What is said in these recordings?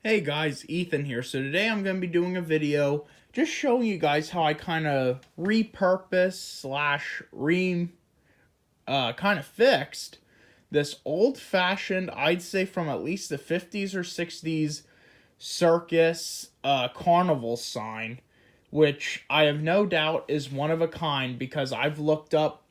Hey guys, Ethan here. So today I'm going to be doing a video just showing you guys how I kind of repurpose slash kind of fixed this old-fashioned, I'd say from at least the 50s or 60s circus carnival sign, which I have no doubt is one of a kind because I've looked up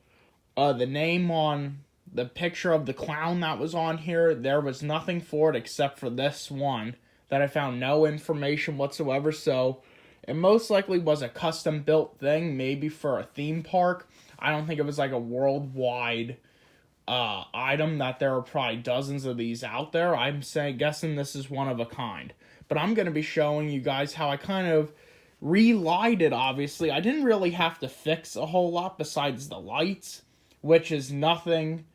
the name on the picture of the clown that was on here. There was nothing for it except for this one that I found no information whatsoever. So it most likely was a custom built thing, maybe for a theme park. I don't think it was like a worldwide item that there are probably dozens of these out there. Guessing this is one of a kind. But I'm going to be showing you guys how I kind of relight it, obviously. I didn't really have to fix a whole lot besides the lights, which is nothing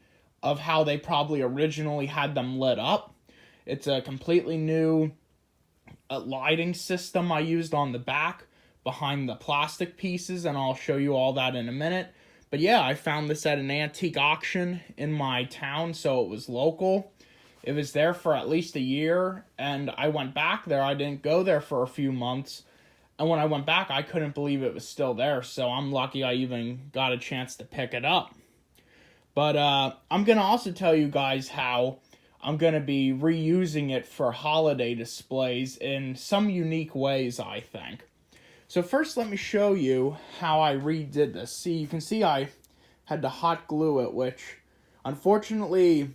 of how they probably originally had them lit up. It's a completely new lighting system I used on the back behind the plastic pieces, and I'll show you all that in a minute. But yeah, I found this at an antique auction in my town, so it was local. It was there for at least a year, and I went back there. I didn't go there for a few months, and when I went back, I couldn't believe it was still there, so I'm lucky I even got a chance to pick it up. But I'm going to also tell you guys how I'm going to be reusing it for holiday displays in some unique ways, I think. So first, let me show you how I redid this. See, you can see I had to hot glue it, which, unfortunately,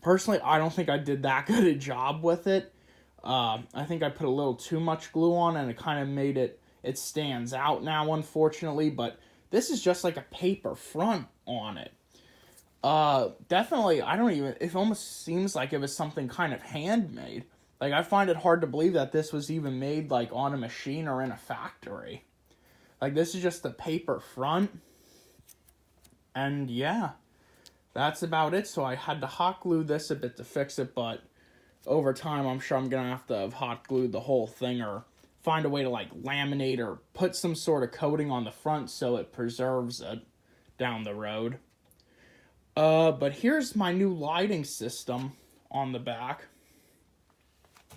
personally, I don't think I did that good a job with it. I think I put a little too much glue on, and it kind of made it stands out now, unfortunately. But this is just like a paper front on it. Definitely, it almost seems like it was something kind of handmade. Like, I find it hard to believe that this was even made, like, on a machine or in a factory. Like, this is just the paper front. And, yeah, that's about it. So I had to hot glue this a bit to fix it, but over time, I'm sure I'm going to have hot glued the whole thing or find a way to, like, laminate or put some sort of coating on the front so it preserves it down the road. But here's my new lighting system on the back.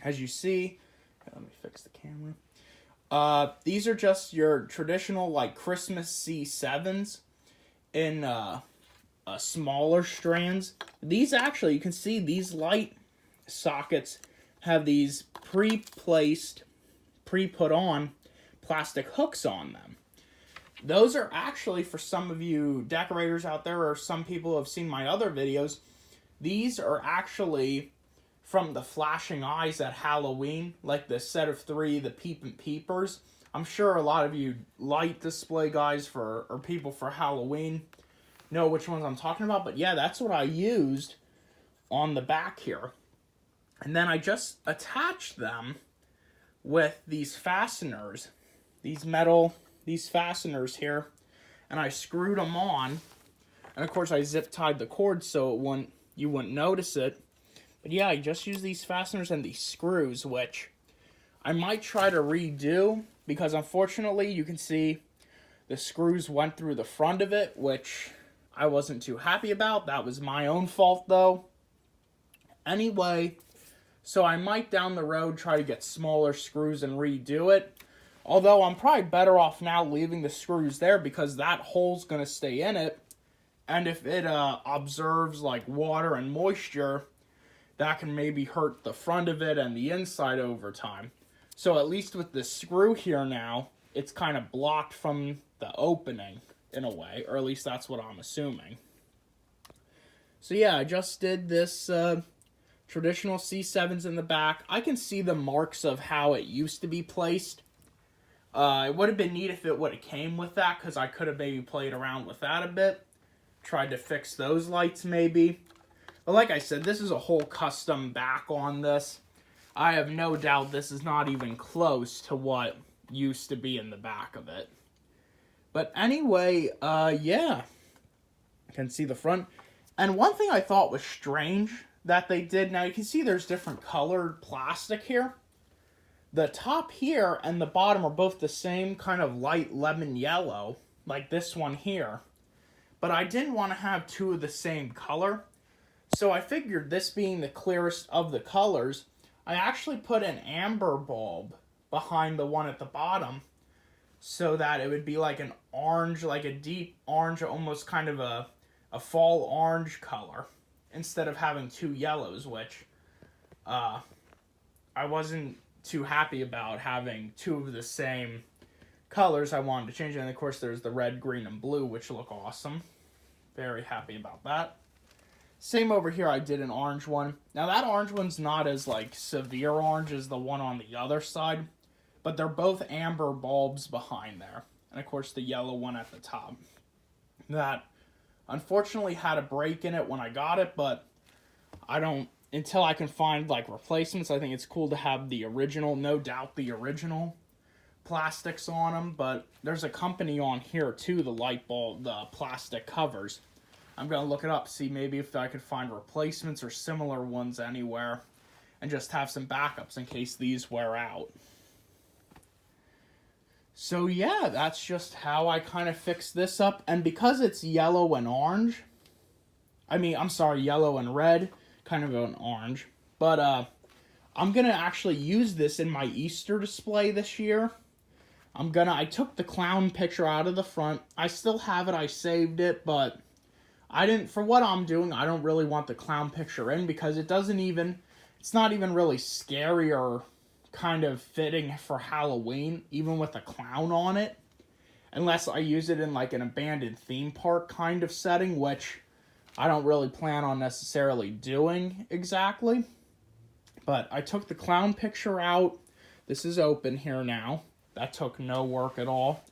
As you see, let me fix the camera. These are just your traditional, like, Christmas C7s in smaller strands. These actually, you can see these light sockets have these pre-put on plastic hooks on them. Those are actually, for some of you decorators out there, or some people who have seen my other videos, these are actually from the flashing eyes at Halloween, like the set of 3, the Peepin' Peepers. I'm sure a lot of you light display guys or people for Halloween know which ones I'm talking about, but yeah, that's what I used on the back here. And then I just attached them with these fasteners, these fasteners here, and I screwed them on, and of course I zip tied the cord so you wouldn't notice it. But yeah, I just use these fasteners and these screws, which I might try to redo, because unfortunately you can see the screws went through the front of it, which I wasn't too happy about. That was my own fault though. Anyway, so I might down the road try to get smaller screws and redo it. Although I'm probably better off now leaving the screws there because that hole's going to stay in it. And if it observes like water and moisture, that can maybe hurt the front of it and the inside over time. So at least with the screw here now, it's kind of blocked from the opening in a way. Or at least that's what I'm assuming. So yeah, I just did this traditional C7s in the back. I can see the marks of how it used to be placed. It would have been neat if it would have came with that, because I could have maybe played around with that a bit. Tried to fix those lights maybe. But like I said, this is a whole custom back on this. I have no doubt this is not even close to what used to be in the back of it. But anyway, yeah. You can see the front. And one thing I thought was strange that they did, now you can see there's different colored plastic here. The top here and the bottom are both the same kind of light lemon yellow, like this one here. But I didn't want to have two of the same color. So I figured, this being the clearest of the colors, I actually put an amber bulb behind the one at the bottom so that it would be like an orange, like a deep orange, almost kind of a fall orange color, instead of having two yellows, which I wasn't too happy about having two of the same colors. I wanted to change it, and of course there's the red, green, and blue, which look awesome. Very happy about that. Same over here, I did an orange one. Now that orange one's not as like severe orange as the one on the other side, but they're both amber bulbs behind there. And of course the yellow one at the top. That unfortunately had a break in it when I got it, but I don't, until I can find like replacements, I think it's cool to have the original, no doubt the original plastics on them. But there's a company on here too, the light bulb, the plastic covers. I'm going to look it up, see maybe if I could find replacements or similar ones anywhere, and just have some backups in case these wear out. So yeah, that's just how I kind of fixed this up. And because it's yellow and orange, yellow and red, kind of an orange. But I'm going to actually use this in my Easter display this year. I took the clown picture out of the front. I still have it, I saved it, but for what I'm doing, I don't really want the clown picture in because it's not even really scary or kind of fitting for Halloween, even with a clown on it. Unless I use it in like an abandoned theme park kind of setting, which I don't really plan on necessarily doing exactly. But I took the clown picture out. This is open here now. That took no work at all.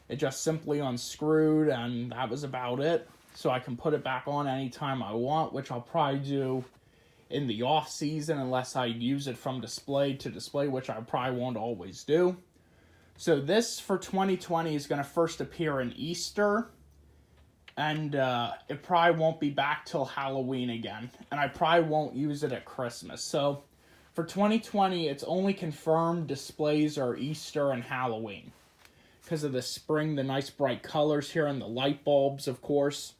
It just simply unscrewed, and that was about it. So I can put it back on anytime I want, which I'll probably do in the off season unless I use it from display to display, which I probably won't always do. So this for 2020 is going to first appear in Easter, and it probably won't be back till Halloween again, and I probably won't use it at Christmas. So for 2020, it's only confirmed displays are Easter and Halloween because of the spring, the nice bright colors here, and the light bulbs, of course.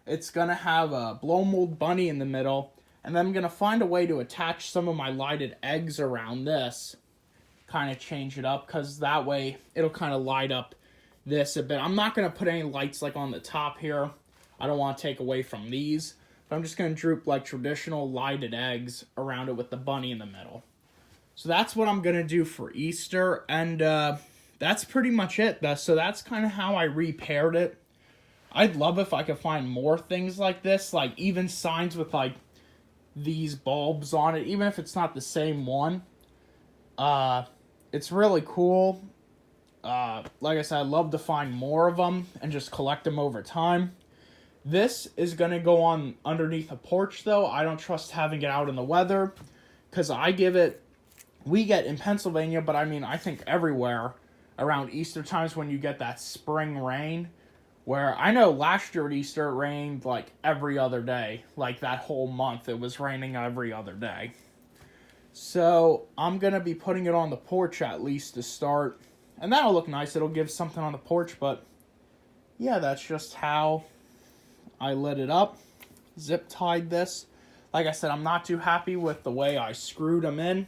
It's going to have a blow mold bunny in the middle, and then I'm going to find a way to attach some of my lighted eggs around this, kind of change it up, because that way it'll kind of light up this a bit. I'm not going to put any lights like on the top here. I don't want to take away from these, but I'm just going to droop like traditional lighted eggs around it with the bunny in the middle. So that's what I'm going to do for Easter, and that's pretty much it. So that's kind of how I repaired it. I'd love if I could find more things like this, like even signs with like these bulbs on it, even if it's not the same one. It's really cool. Like I said, I'd love to find more of them and just collect them over time. This is going to go on underneath a porch, though. I don't trust having it out in the weather, because we get in Pennsylvania, but I think everywhere around Easter times when you get that spring rain, where I know last year at Easter it rained like every other day, like that whole month it was raining every other day. So I'm going to be putting it on the porch at least to start, and that'll look nice. It'll give something on the porch, but yeah, that's just how I lit it up. Zip tied this. Like I said, I'm not too happy with the way I screwed them in,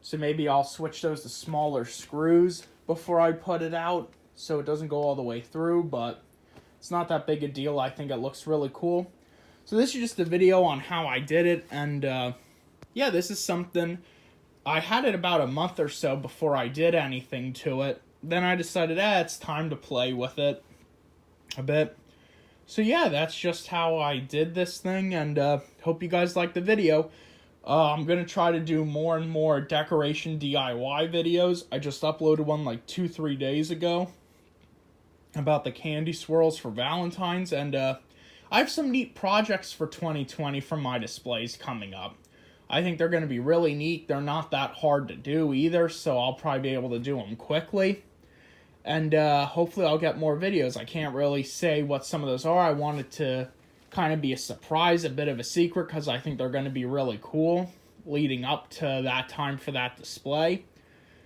so maybe I'll switch those to smaller screws before I put it out so it doesn't go all the way through, but it's not that big a deal. I think it looks really cool. So this is just a video on how I did it, and yeah, this is something. I had it about a month or so before I did anything to it. Then I decided, it's time to play with it a bit. So yeah, that's just how I did this thing, and hope you guys like the video. I'm going to try to do more and more decoration DIY videos. I just uploaded one like 2-3 days ago about the candy swirls for Valentine's, and I have some neat projects for 2020 from my displays coming up. I think they're going to be really neat. They're not that hard to do either, so I'll probably be able to do them quickly. And hopefully I'll get more videos. I can't really say what some of those are. I want it to kind of be a surprise, a bit of a secret, because I think they're going to be really cool leading up to that time for that display.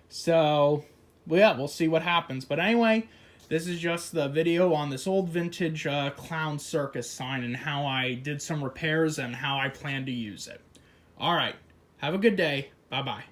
So, well, yeah, we'll see what happens. But anyway, this is just the video on this old vintage clown circus sign and how I did some repairs and how I plan to use it. All right. Have a good day. Bye bye.